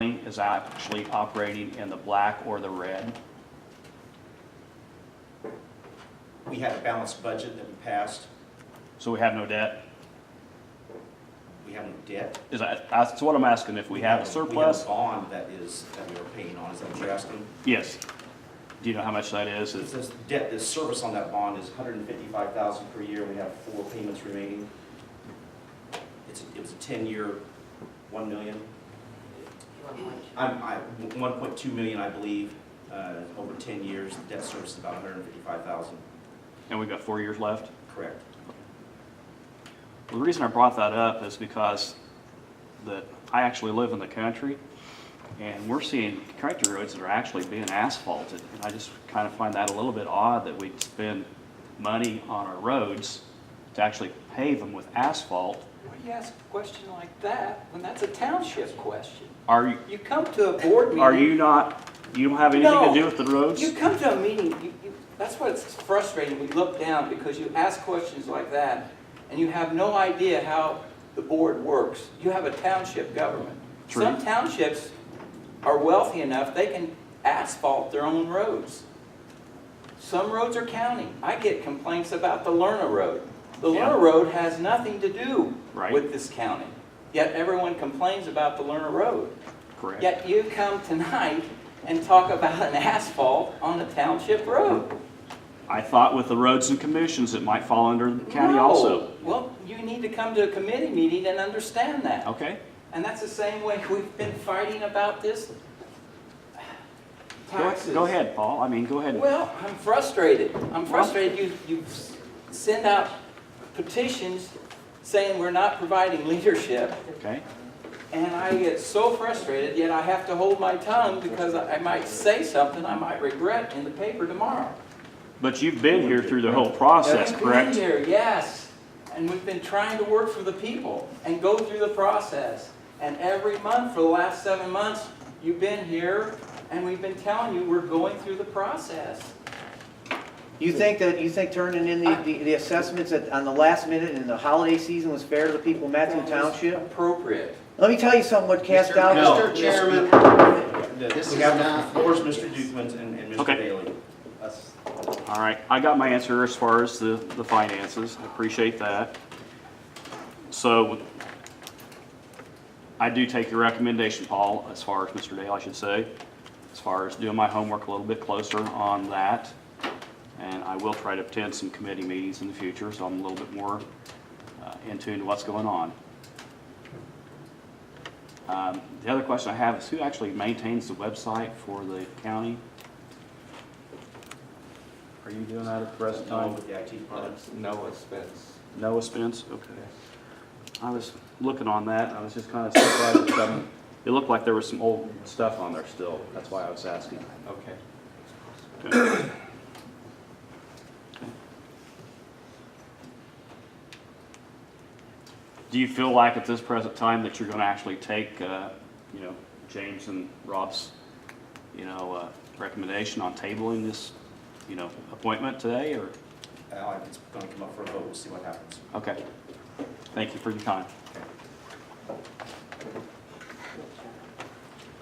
county is actually operating in the black or the red? We had a balanced budget that we passed. So we have no debt? We have no debt. That's what I'm asking, if we have a surplus? We have a bond that we are paying on, is that what you're asking? Yes. Do you know how much that is? It says debt, the service on that bond is $155,000 per year. We have 4 payments remaining. It was a 10-year, $1 million. 1.2 million, I believe, over 10 years. The debt service is about $155,000. And we've got 4 years left? Correct. Well, the reason I brought that up is because I actually live in the country, and we're seeing country roads that are actually being asphalted. And I just kind of find that a little bit odd that we spend money on our roads to actually pave them with asphalt. Why do you ask a question like that when that's a township question? Are you, You come to a board meeting. are you not, you don't have anything to do with the roads? You come to a meeting, that's what's frustrating. We look down because you ask questions like that and you have no idea how the board works. You have a township government. True. Some townships are wealthy enough, they can asphalt their own roads. Some roads are county. I get complaints about the Lerner Road. The Yeah. Lerner Road has nothing to do Right. with this county. Yet everyone complains about the Lerner Road. Correct. Yet you come tonight and talk about an asphalt on a township road. I thought with the roads and commissions, it might fall under the county No. also. Well, you need to come to a committee meeting and understand that. Okay? And that's the same way we've been fighting about this. Taxes. Go ahead, Paul. I mean, go ahead. Well, I'm frustrated. I'm frustrated. You send out petitions saying we're not providing leadership. Okay? And I get so frustrated, yet I have to hold my tongue because I might say something I might regret in the paper tomorrow. But you've been here through the whole process, I've correct? been here, yes. And we've been trying to work for the people and go through the process. And every month for the last 7 months, you've been here and we've been telling you we're going through the process. You think turning in the assessments on the last minute in the holiday season was fair to the people of Matthew That was Township? appropriate. Let me tell you something what cast doubt. No. Mr. Chairman, this We is have not. the floors, Mr. Dukman and Mr. Okay. Bailey. All right, I got my answer as far as the finances. I appreciate that. So I do take your recommendation, Paul, as far as Mr. Dale, I should say, as far as doing my homework a little bit closer on that. And I will try to attend some committee meetings in the future, so I'm a little bit more in tune to what's going on. The other question I have is who actually maintains the website for the county? Are you doing that at the present time? With the IT department. No expense. Noah Spence? Okay. I was looking on that, and I was just kind of surprised at some, it looked like there was some old stuff on there still. That's why I was asking. Okay. Do you feel like at this present time that you're going to actually take, James and Rob's, recommendation on tabling this, appointment today, or? It's going to come up for a vote. We'll see what happens. Okay. Thank you for your time. Are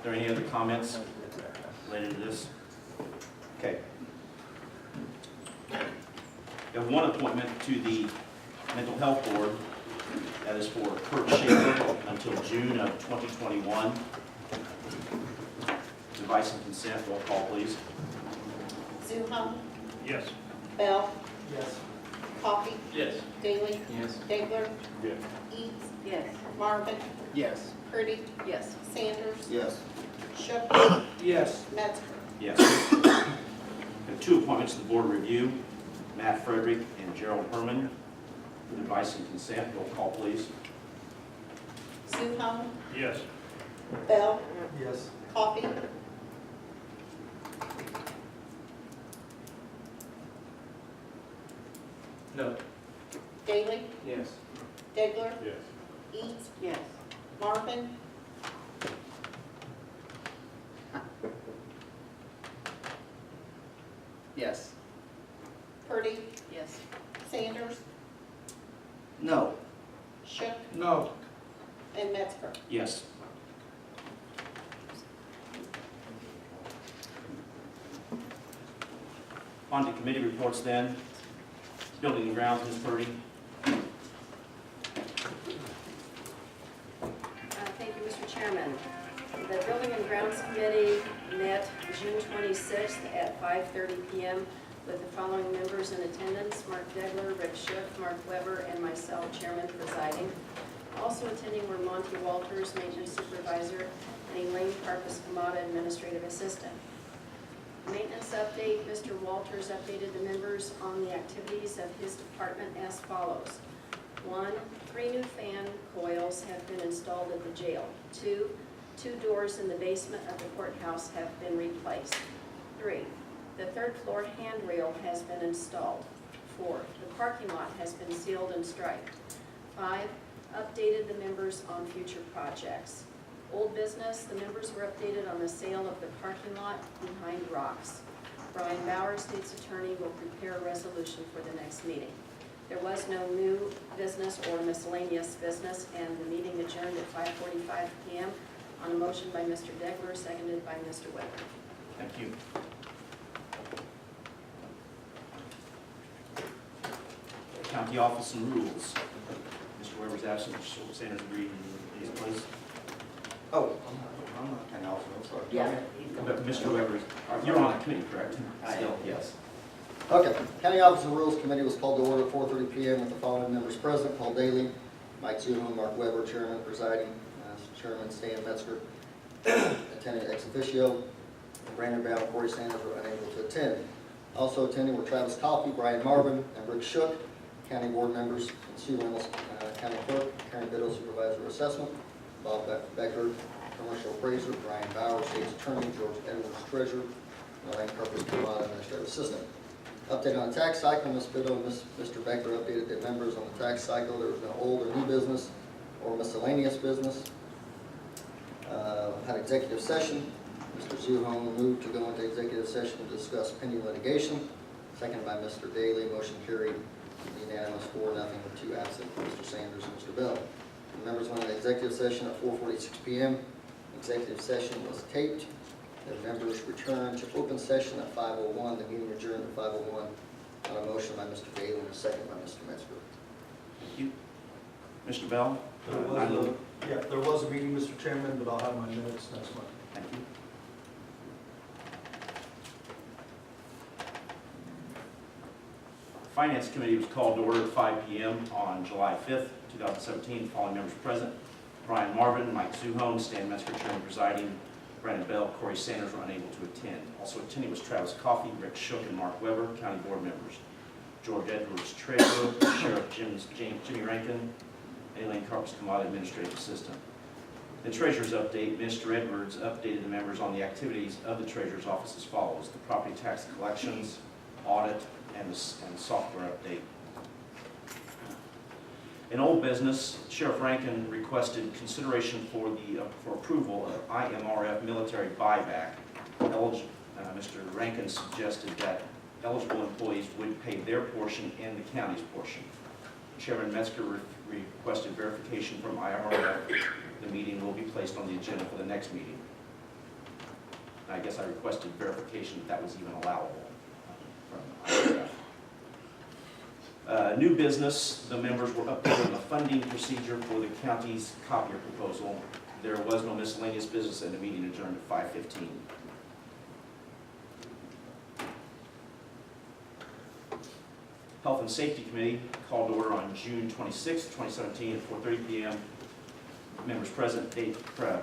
there any other comments related to this? Okay. We have one appointment to the Mental Health Board. That is for Kurt Schaefer until June of 2021. Advice and consent, roll call, please. Zuhal? Yes. Bell? Yes. Coffee? Yes. Daly? Yes. Degler? Yes. Eads? Yes. Marvin? Yes. Purdy? Yes. Sanders? Yes. Shook? Yes. Metzger? Yes. We have two appointments to the Board of Review, Matt Frederick and Gerald Herman. With advice and consent, roll call, please. Zuhal? Yes. Bell? Yes. Coffee? No. Daly? Yes. Degler? Yes. Eads? Yes. Marvin? Yes. Purdy? Yes. Sanders? No. Shook? No. And Metzger? Yes. On to committee reports then. Building and Grounds, Ms. Purdy. Thank you, Mr. Chairman. The Building and Grounds Committee met June 26th at 5:30 PM with the following members in attendance: Mark Degler, Rick Schiff, Mark Weber, and myself, Chairman, presiding. Also attending were Monty Walters, Maintenance Supervisor, and Elaine Carpus-Camata, Administrative Assistant. Maintenance update: Mr. Walters updated the members on the activities of his department as follows. 1, 3 new fan coils have been installed at the jail. 2 doors in the basement of the courthouse have been replaced. 3, the third floor handrail has been installed. 4, the parking lot has been sealed and striped. 5, updated the members on future projects. Old business: the members were updated on the sale of the parking lot behind Rocks. Brian Bauer, State's Attorney, will prepare a resolution for the next meeting. There was no new business or miscellaneous business, and the meeting adjourned at 5:45 PM on a motion by Mr. Degler, seconded by Mr. Weber. Thank you. County Office and Rules. Mr. Weber's absent. Mr. Sanders agreed. Please, please. Oh, I'm not kind of off, I'm sorry. Yeah. But Mr. Weber, you're on a committee, correct? I am. Still, yes. Okay, County Office of Rules Committee was called to order at 4:30 PM with the following members present: Paul Daly, Mike Zuhon, Mark Weber, Chairman, presiding, Chairman Stan Metzger, attending ex officio, Brandon Brown, and Corey Sanders were unable to attend. Also attending were Travis Coffey, Brian Marvin, and Rick Shook, county board members, and Sue Reynolds, county clerk, Karen Biddle, supervisor of assessment, Bob Becker, commercial appraiser, Brian Bauer, state's attorney, George Edwards, treasurer, and Elaine Carpus-Camata, administrative assistant. Update on the tax cycle: Ms. Biddle and Mr. Becker updated the members on the tax cycle. There was no old or new business or miscellaneous business. Had executive session. Mr. Zuhon moved to go into executive session to discuss pending litigation. Seconded by Mr. Daly. Motion carried unanimous 4-0 with 2 absent, Mr. Sanders and Mr. Bell. The members went into executive session at 4:46 PM. Executive session was taped. The members returned to open session at 5:01. The meeting adjourned at 5:01 on a motion by Mr. Daly and a second by Mr. Metzger. Thank you. Mr. Bell? There was a meeting, Mr. Chairman, but I'll have my minutes next month. Thank you. Finance Committee was called to order at 5 PM on July 5th, 2017. Following members present: Brian Marvin, Mike Zuhon, Stan Metzger, Chairman, presiding, Brandon Bell, Corey Sanders were unable to attend. Also attending was Travis Coffey, Rick Shook, and Mark Weber, county board members. George Edwards, treasurer, Sheriff Jimmy Rankin, and Elaine Carpus-Camata, administrative assistant. The treasurer's update: Mr. Edwards updated the members on the activities of the treasurer's office as follows: the property tax collections, audit, and software update. In old business, Sheriff Rankin requested consideration for approval of IMRF military buyback. Mr. Rankin suggested that eligible employees would pay their portion and the county's portion. Chairman Metzger requested verification from IMRF. The meeting will be placed on the agenda for the next meeting. I guess I requested verification that was even allowable from IMRF. New business: the members were updated on the funding procedure for the county's copier proposal. There was no miscellaneous business, and the meeting adjourned at 5:15. Health and Safety Committee called to order on June 26, 2017 at 4:30 PM. Members present: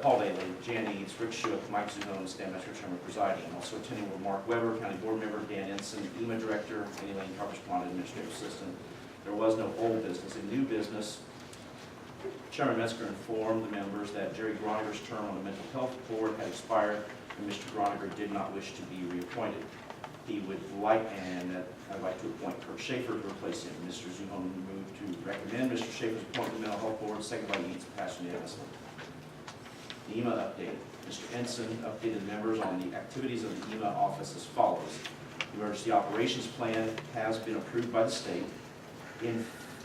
Paul Daly, Jan Eads, Rick Shook, Mike Zuhon, Stan Metzger, Chairman, presiding. Also attending were Mark Weber, County Board Member, Dan Ensign, EMA Director, and Elaine Carpus-Camata, Administrative Assistant. There was no old business. In new business, Chairman Metzger informed the members that Jerry Groniger's term on the Mental Health Board had expired, and Mr. Groniger did not wish to be reappointed. He would like, and I'd like to appoint Kurt Schaefer to replace him. Mr. Zuhon moved to recommend Mr. Schaefer's appointment to the Mental Health Board, second by Eads, passed unanimously. The EMA update: Mr. Ensign updated members on the activities of the EMA office as follows: the emergency operations plan has been approved by the state.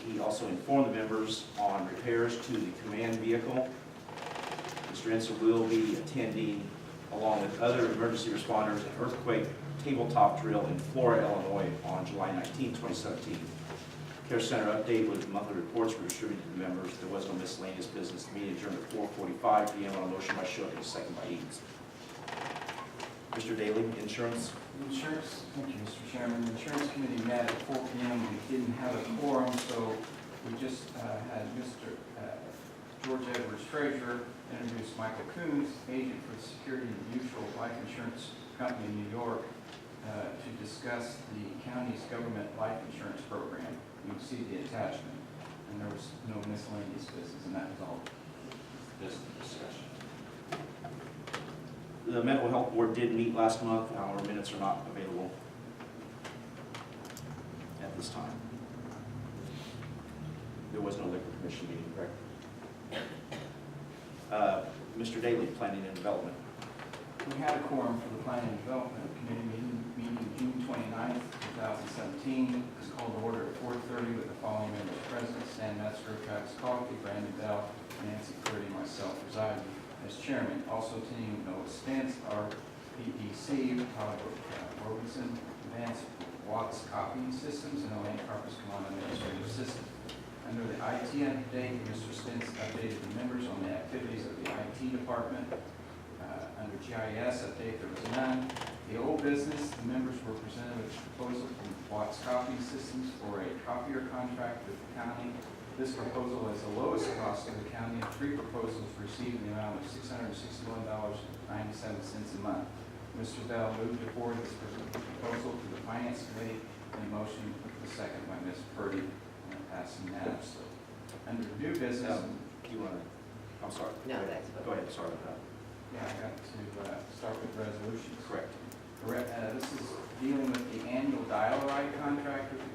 He also informed the members on repairs to the command vehicle. Mr. Ensign will be attending along with other emergency responders, an earthquake tabletop drill in Flora, Illinois on July 19, 2017. Care Center update with monthly reports were distributed to the members. There was no miscellaneous business. The meeting adjourned at 4:45 p.m. on a motion by Shook and a second by Eads. Mr. Daly, insurance. Insurance, thank you, Mr. Chairman. The Insurance Committee met at 4 p.m. We didn't have a quorum, so we just had Mr. George Edwards, treasurer, introduce Michael Coons, agent for the Security Mutual Life Insurance Company in New York, to discuss the county's government life insurance program. You can see the attachment, and there was no miscellaneous business, and that was all just a discussion. The Mental Health Board did meet last month. Our minutes are not available at this time. There was no liquor commission meeting, correct? Mr. Daly, Planning and Development. We had a quorum for the Planning and Development Committee meeting June 29th, 2017. It's called to order at 4:30 with the following members present: Stan Metzger, Travis Coffey, Brandon Bell, Nancy Purdy, myself presiding as chairman. Also attending Noah Spence, our PDC, Todd Robinson, Vance Watts Copying Systems, and Elaine Carpus Kamana, Administrative Assistant. Under the IT update, Mr. Spence updated the members on the activities of the IT department. Under GIS update, there was none. The old business, the members were presented with a proposal from Watts Copying Systems for a copier contract with the county. This proposal is the lowest cost in the county, and 3 proposals received in the amount of $661.97 a month. Mr. Bell moved to forward this proposal to the Finance Committee, and a motion was seconded by Ms. Purdy, and it passed unanimously. Under new business, You want to, I'm sorry. No, that's what. Go ahead, sorry about that. yeah, I got to start with resolutions. Correct. This is dealing with the annual dial-a-ride contract with the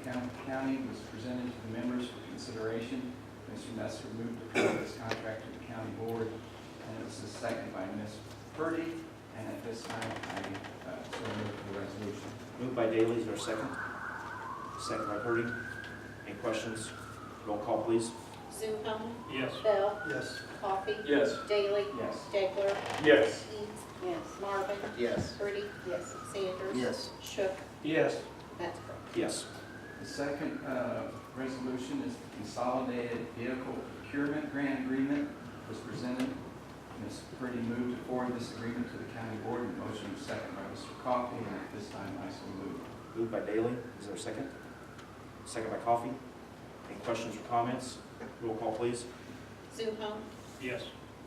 county. It was presented to the members for consideration. Mr. Messer moved to approve this contract to the county board, and it was seconded by Ms. Purdy. And at this time, I so move the resolution. Moved by Daly, is there a second? Second by Purdy. Any questions? Roll call, please. Zuhn, Yes. Bell, Yes. Coffee, Yes. Daly, Yes. Degler, Yes. Eads, Yes. Marvin, Yes. Purdy, Yes. Sanders. Yes. Shook, Yes. Metzger. Yes. The second resolution is the Consolidated Vehicle Procurement Grant Agreement was presented. Ms. Purdy moved to forward this agreement to the county board, and the motion was seconded by Mr. Coffey, and at this time I so move. Moved by Daly, is there a second? Second by Coffey. Any questions or comments? Roll call, please. Zuhn, Yes.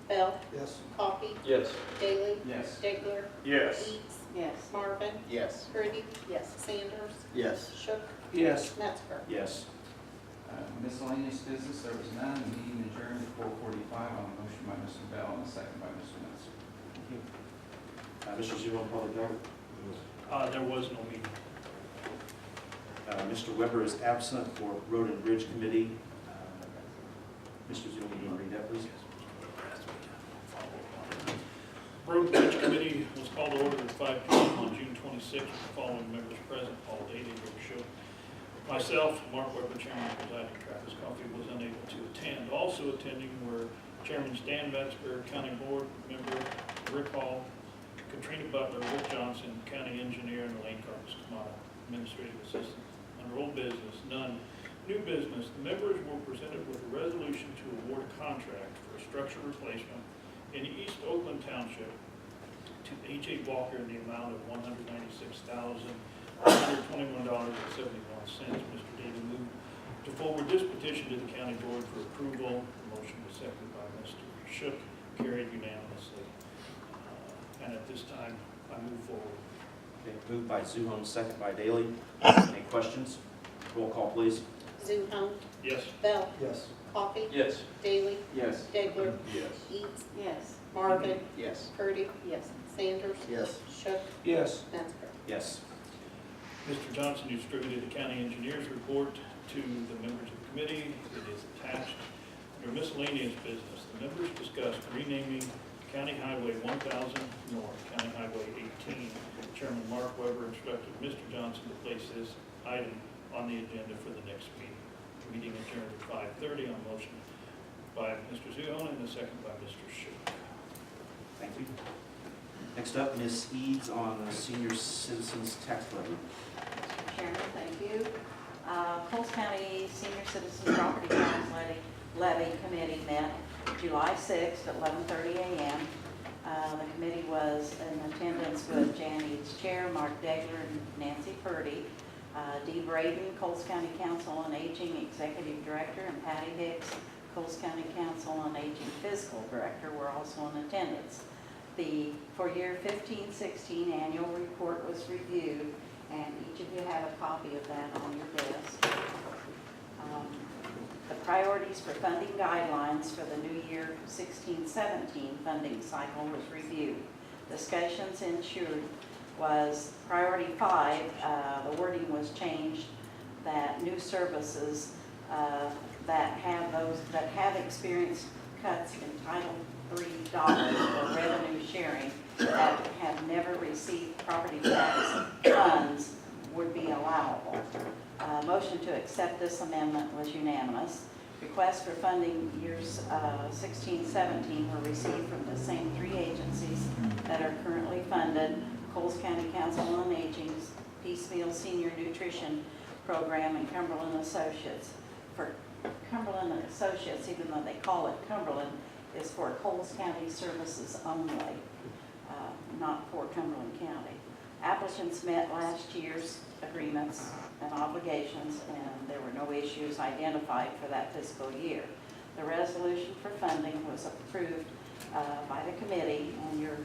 Bell, Yes. Coffee, Yes. Daly, Yes. Degler, Yes. Eads, Yes. Marvin, Yes. Purdy, Yes. Sanders, Yes. Shook, Yes. Metzger. Yes. Miscellaneous business, there was none. The meeting adjourned at 4:45 on a motion by Mr. Bell and a second by Mr. Messer. Mr. Zulo, public comment? There was no meeting. Mr. Weber is absent for Road and Bridge Committee. Mr. Zulo, you want to read that, please? Road and Bridge Committee was called to order at 5 p.m. on June 26th with the following members present: Paul Daly, Rick Shook, myself, Mark Weber, Chairman presiding. Travis Coffey was unable to attend. Also attending were Chairman Stan Metzger, County Board member Rick Hall, Katrina Butler, Rick Johnson, County Engineer, and Elaine Carpus Kamada, Administrative Assistant. Under old business, none. New business, the members were presented with a resolution to award a contract for a structure replacement in East Oakland Township to H.A. Walker in the amount of $196,121.71. Mr. Daly moved to forward this petition to the county board for approval. The motion was seconded by Mr. Shook, carried unanimously. And at this time, I move forward. Okay, moved by Zuhon, second by Daly. Any questions? Roll call, please. Zuhn, Yes. Bell, Yes. Coffee, Yes. Daly, Yes. Degler, Yes. Eads, Yes. Marvin, Yes. Purdy, Yes. Sanders, Yes. Shook, Yes. Metzger. Yes. Mr. Johnson distributed the county engineer's report to the members of the committee. It is attached. Under miscellaneous business, the members discussed renaming County Highway 1000 North, County Highway 18. Chairman Mark Weber instructed Mr. Johnson to place this item on the agenda for the next meeting. The meeting adjourned at 5:30 on motion by Mr. Zuhon and a second by Mr. Shook. Thank you. Next up, Ms. Eads on the senior citizens tax levy. Mr. Chairman, thank you. Coles County Senior Citizen Property Tax Levy Committee met July 6th at 11:30 a.m. The committee was in attendance with Jan Eads Chair, Mark Degler, and Nancy Purdy. Dee Braden, Coles County Council on Aging Executive Director, and Patty Hicks, Coles County Council on Aging Fiscal Director, were also in attendance. The for year 15-16 annual report was reviewed, and each of you have a copy of that on your desk. The priorities for funding guidelines for the new year 16-17 funding cycle was reviewed. Discussions ensued was priority 5, the wording was changed that new services that have experienced cuts in Title III dollars or revenue sharing that have never received property tax funds would be allowable. Motion to accept this amendment was unanimous. Requests for funding years 16-17 were received from the same 3 agencies that are currently funded: Coles County Council on Aging's Piecemeal Senior Nutrition Program and Cumberland Associates. For Cumberland Associates, even though they call it Cumberland, is for Coles County services only, not for Cumberland County. Applicants met last year's agreements and obligations, and there were no issues identified for that fiscal year. The resolution for funding was approved by the committee, and your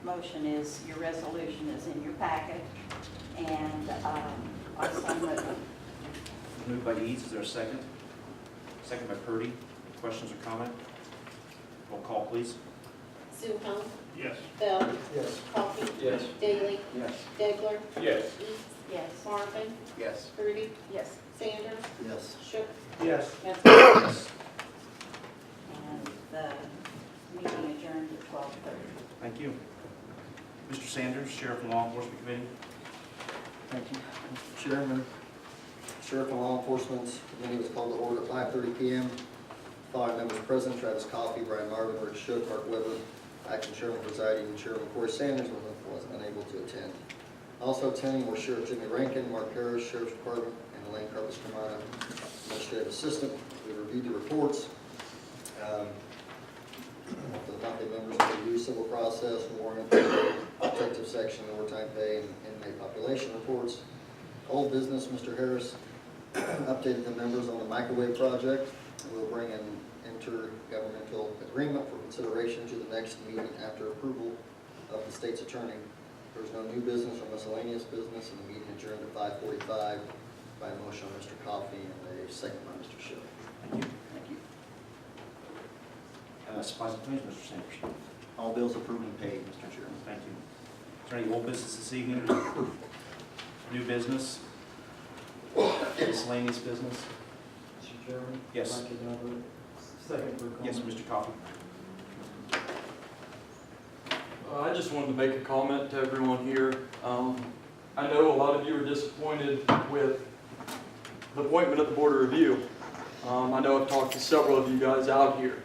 resolution is in your packet, and I so move. Moved by Eads, is there a second? Second by Purdy. Questions or comment? Roll call, please. Zupan, Yes. Bell, Yes. Coffee, Yes. Daly, Yes. Degler, Yes. Eads, Yes. Marvin, Yes. Purdy, Yes. Sanders, Yes. Shook, Yes. Metzger. Yes. And the meeting adjourned at 12:30. Thank you. Mr. Sanders, Sheriff and Law Enforcement Committee. Thank you, Mr. Chairman. Sheriff and Law Enforcement Committee was called to order at 5:30 p.m. 5 members present: Travis Coffey, Brian Marvin, Rick Shook, Mark Weber, acting chairman presiding, Chairman Corey Sanders was unable to attend. Also attending were Sheriff Jimmy Rankin, Mark Harris, Sheriff's Department, and Elaine Carpus-Camana, Administrative Assistant. We reviewed the reports. The monthly members review civil process, warrant, detective section, overtime pay, and inmate population reports. Old business, Mr. Harris updated the members on the microwave project. We'll bring an intergovernmental agreement for consideration to the next meeting after approval of the state's attorney. There's no new business or miscellaneous business, and the meeting adjourned at 5:45 by a motion by Mr. Coffey and a second by Mr. Shook. Thank you. Thank you. Supplies and claims, Mr. Sanders. All bills approved and paid, Mr. Chairman. Thank you. Is there any old business this evening? New business? Miscellaneous business? Mr. Chairman? Yes. I'd like to have a second for comment. Yes, Mr. Coffey. I just wanted to make a comment to everyone here. I know a lot of you are disappointed with the appointment of the Board of Review. I know I've talked to several of you guys out here.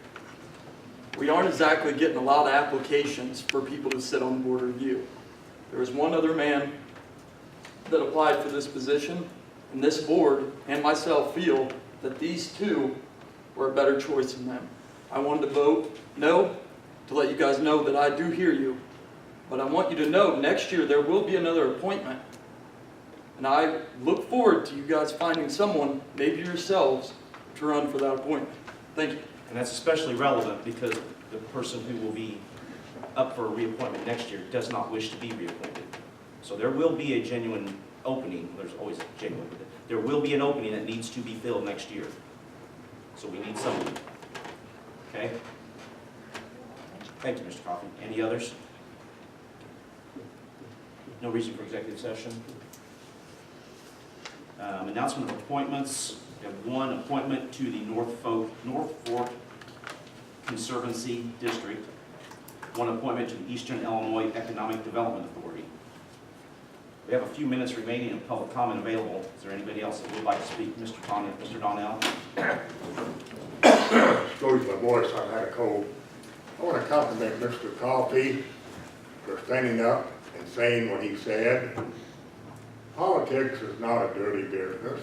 We aren't exactly getting a lot of applications for people to sit on the Board of Review. There was one other man that applied for this position, and this board and myself feel that these two were a better choice than them. I wanted to vote no to let you guys know that I do hear you, but I want you to know next year there will be another appointment, and I look forward to you guys finding someone, maybe yourselves, to run for that appointment. Thank you. And that's especially relevant because the person who will be up for a reappointment next year does not wish to be reappointed. So there will be a genuine opening. There's always a genuine, but there will be an opening that needs to be filled next year. So we need someone. Okay? Thank you, Mr. Coffey. Any others? No reason for executive session. Announcement of appointments. We have one appointment to the North Fork Conservancy District. One appointment to the Eastern Illinois Economic Development Authority. We have a few minutes remaining of public comment available. Is there anybody else that would like to speak? Mr. Donnell? Excuse my voice, I've had a cold. I want to compliment Mr. Coffey for standing up and saying what he said. Politics is not a dirty business.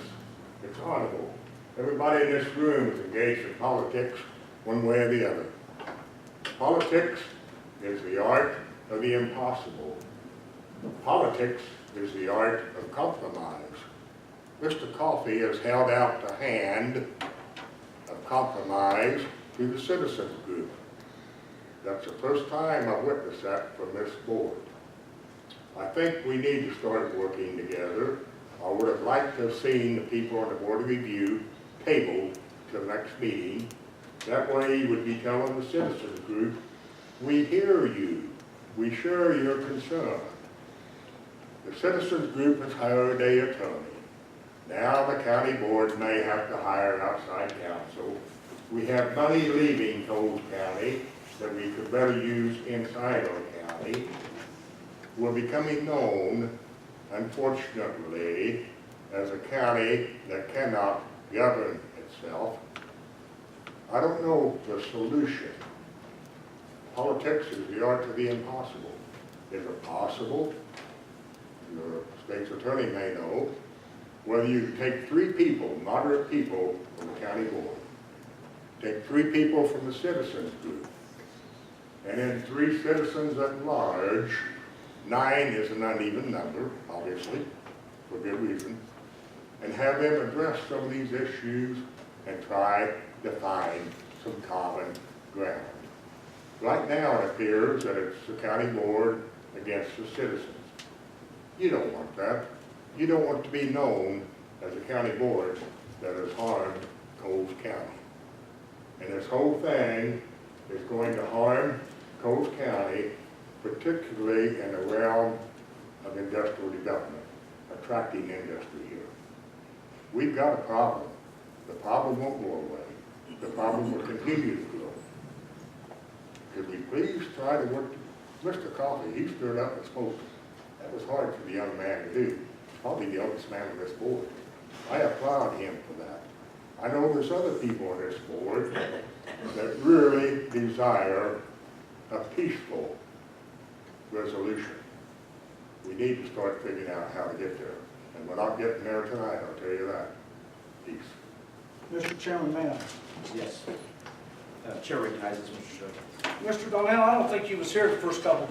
It's honorable. Everybody in this room is engaged in politics one way or the other. Politics is the art of the impossible. Politics is the art of compromise. Mr. Coffey has held out the hand of compromise to the citizens group. That's the first time I've witnessed that from this board. I think we need to start working together. I would have liked to have seen the people on the Board of Review tabled to the next meeting. That way you would be telling the citizens group, we hear you, we share your concern. The citizens group has hired an attorney. Now the county board may have to hire outside counsel. We have money leaving Coles County that we could better use inside our county. We're becoming known, unfortunately, as a county that cannot govern itself. I don't know the solution. Politics is the art of the impossible. Is it possible? Your state's attorney may know whether you take 3 people, moderate people, from the county board, take 3 people from the citizens group, and then 3 citizens at large. 9 is an uneven number, obviously, for good reason, and have them address some of these issues and try to find some common ground. Right now, it appears that it's the county board against the citizens. You don't want that. You don't want to be known as a county board that has harmed Coles County. And this whole thing is going to harm Coles County, particularly in the realm of industrial development, attracting industry here. We've got a problem. The problem won't go away. The problem will continue to grow. Could we please try to work? Mr. Coffey, he stood up and spoke. That was hard for the young man to do. Probably the oldest man on this board. I applaud him for that. I know there's other people on this board that really desire a peaceful resolution. We need to start figuring out how to get there. And we're not getting there tonight, I'll tell you that. Peace. Mr. Chairman, may I? Yes. Chair recognizes Mr. Shook. Mr. Donnell, I don't think you was here the first couple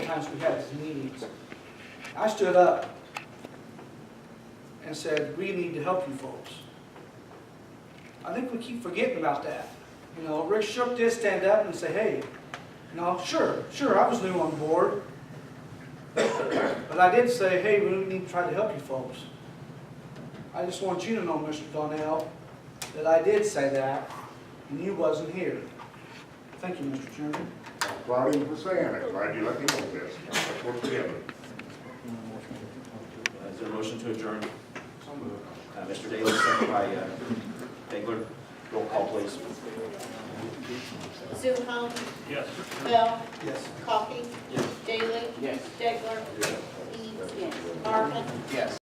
times we had these meetings. I stood up and said, we need to help you folks. I think we keep forgetting about that. You know, Rick Shook did stand up and say, hey, no, sure, I was new on board. But I did say, hey, we need to try to help you folks. I just want you to know, Mr. Donnell, that I did say that, and you wasn't here. Thank you, Mr. Chairman. I'm proud of you for saying it. Glad you let me know this. Let's work together. Is there a motion to adjourn? Mr. Daly, second by Degler. Roll call, please. Zuhal? Yes. Bell? Yes. Coffey? Yes. Daly? Yes. Degler? Yes. Eads? Yes. Marvin? Yes.